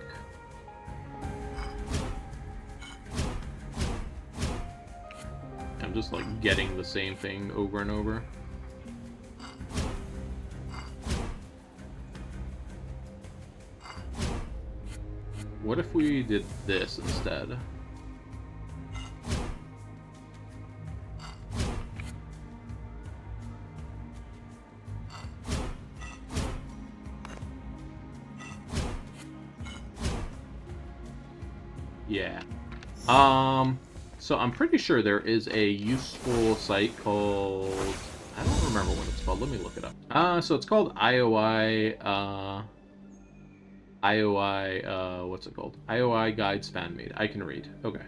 I'm just like getting the same thing over and over. What if we did this instead? Yeah. So I'm pretty sure there is a useful site called... I don't remember what it's called. Let me look it up. So it's called IOI, what's it called? IOI Guides Fan Made. I can read. Okay.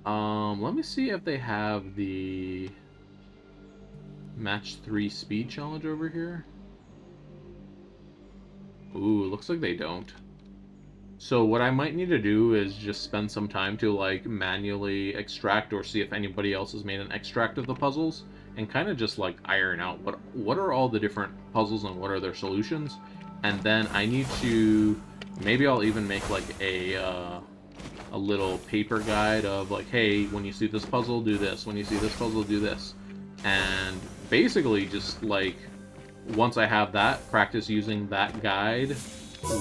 Let me see if they have the Match 3 Speed Challenge over here. Ooh, looks like they don't. So what I might need to do is just spend some time to, like, manually extract or see if anybody else has made an extract of the puzzles, and kind of just, like, iron out what are all the different puzzles and what are their solutions. And then I need to, maybe I'll even make like a little paper guide of like, hey, when you see this puzzle, do this. When you see this puzzle, do this. And basically just like, once I have that, practice using that guide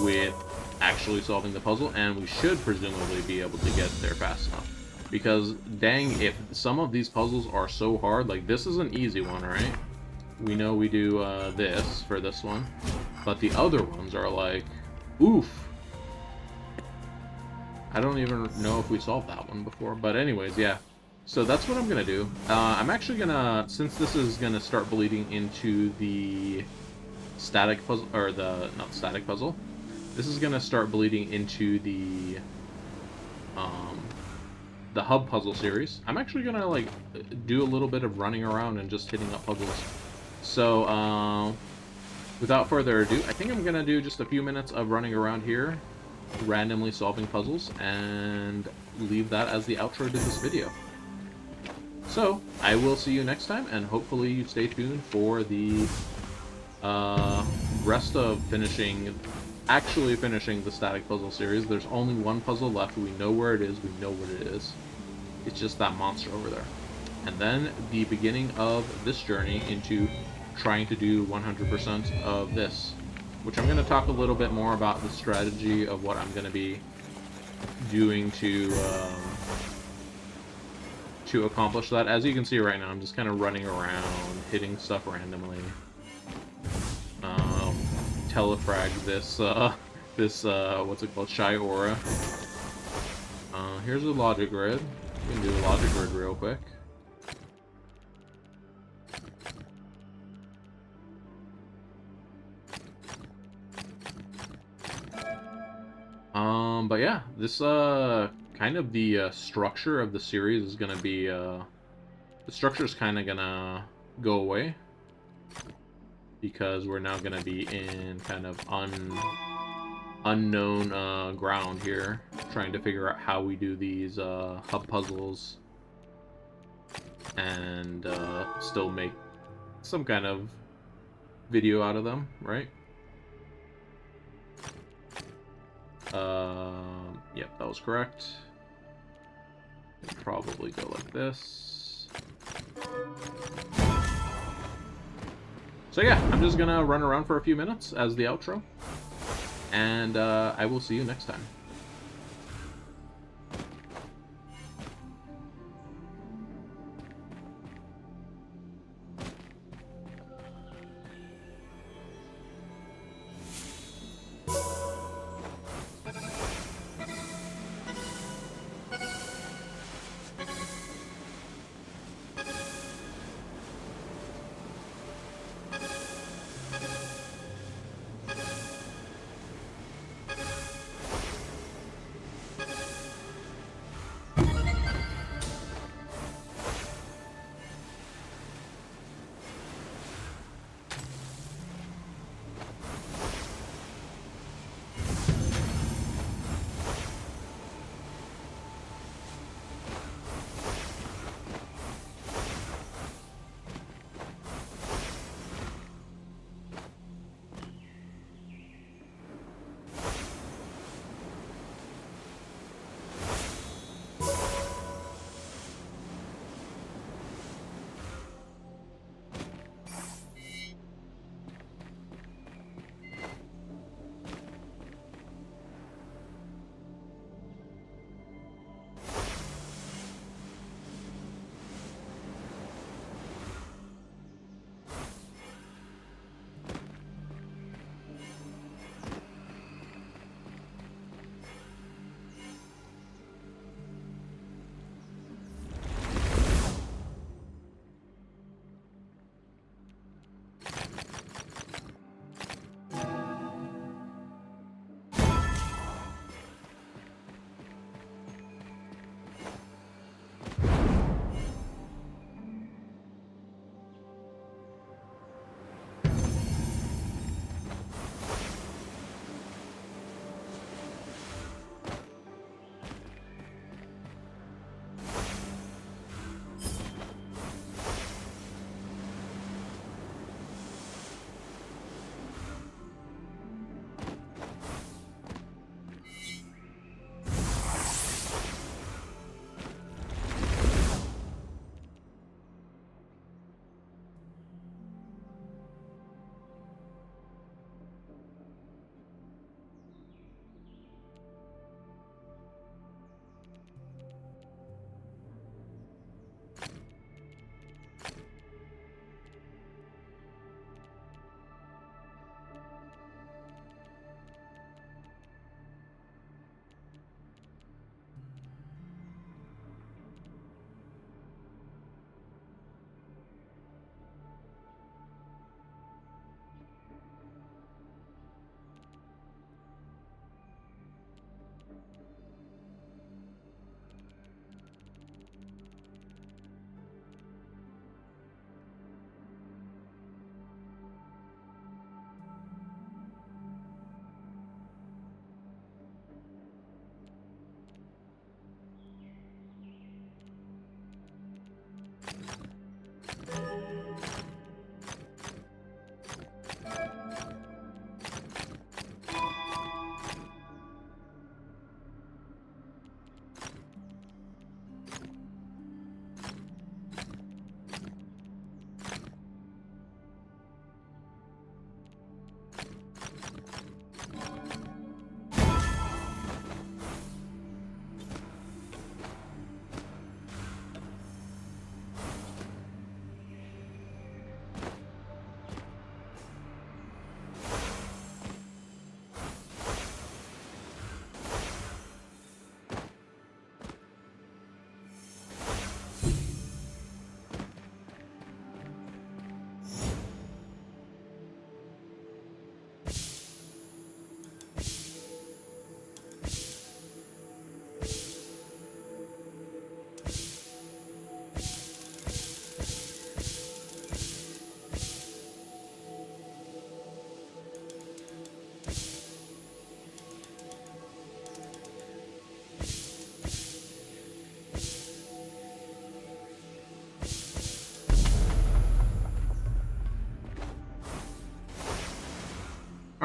with actually solving the puzzle, and we should presumably be able to get there fast enough. Because dang, if some of these puzzles are so hard, like this is an easy one, right? We know we do this for this one. But the other ones are like, oof. I don't even know if we solved that one before. But anyways, yeah. So that's what I'm going to do. I'm actually going to, since this is going to start bleeding into the static puzzle, or the, not static puzzle. This is going to start bleeding into the hub puzzle series. I'm actually going to, like, do a little bit of running around and just hitting up puzzles. So, without further ado, I think I'm going to do just a few minutes of running around here, randomly solving puzzles, and leave that as the outro to this video. So, I will see you next time, and hopefully you stay tuned for the rest of actually finishing the static puzzle series. There's only one puzzle left. We know where it is. We know what it is. It's just that monster over there. And then the beginning of this journey into trying to do 100% of this, which I'm going to talk a little bit more about the strategy of what I'm going to be doing to accomplish that. As you can see right now, I'm just kind of running around, hitting stuff randomly. Telefrag this, what's it called, Shy Aura. Here's a logic grid. We can do a logic grid real quick. But yeah, this, kind of the, structure of the series is gonna be, the structure's kind of gonna go away, because we're now gonna be in kind of unknown ground here, trying to figure out how we do these hub puzzles and still make some kind of video out of them, right? Yep, that was correct. Probably go like this. So yeah, I'm just gonna run around for a few minutes as the outro, and I will see you next time.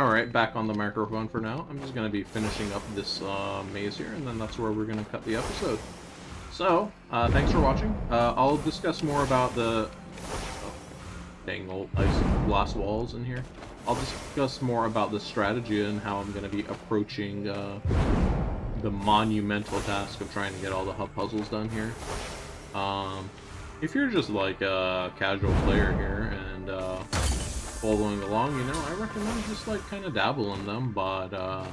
Alright, back on the microphone for now. I'm just going to be finishing up this maze here, and then that's where we're going to cut the episode. So, thanks for watching. I'll discuss more about the... Oh, dang old ice glass walls in here. I'll discuss more about the strategy and how I'm going to be approaching the monumental task of trying to get all the hub puzzles done here. If you're just like a casual player here and following along, you know, I recommend just like kind of dabble in them, but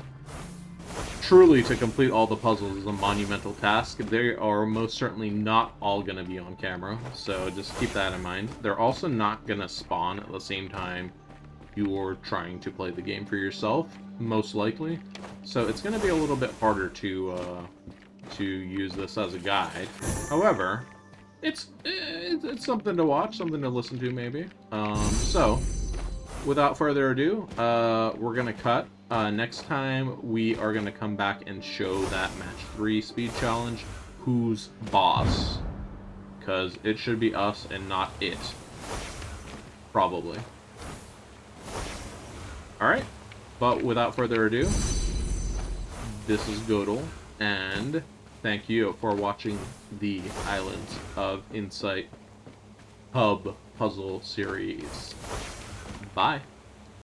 truly to complete all the puzzles is a monumental task. They are most certainly not all going to be on camera, so just keep that in mind. They're also not going to spawn at the same time you're trying to play the game for yourself, most likely. So it's going to be a little bit harder to use this as a guide. However, it's something to watch, something to listen to, maybe. So, without further ado, we're going to cut. Next time, we are going to come back and show that match 3 speed challenge, who's boss. Because it should be us and not it. Probably. Alright, but without further ado, this is Godel, and thank you for watching the Islands of Insight Hub Puzzle Series. Bye.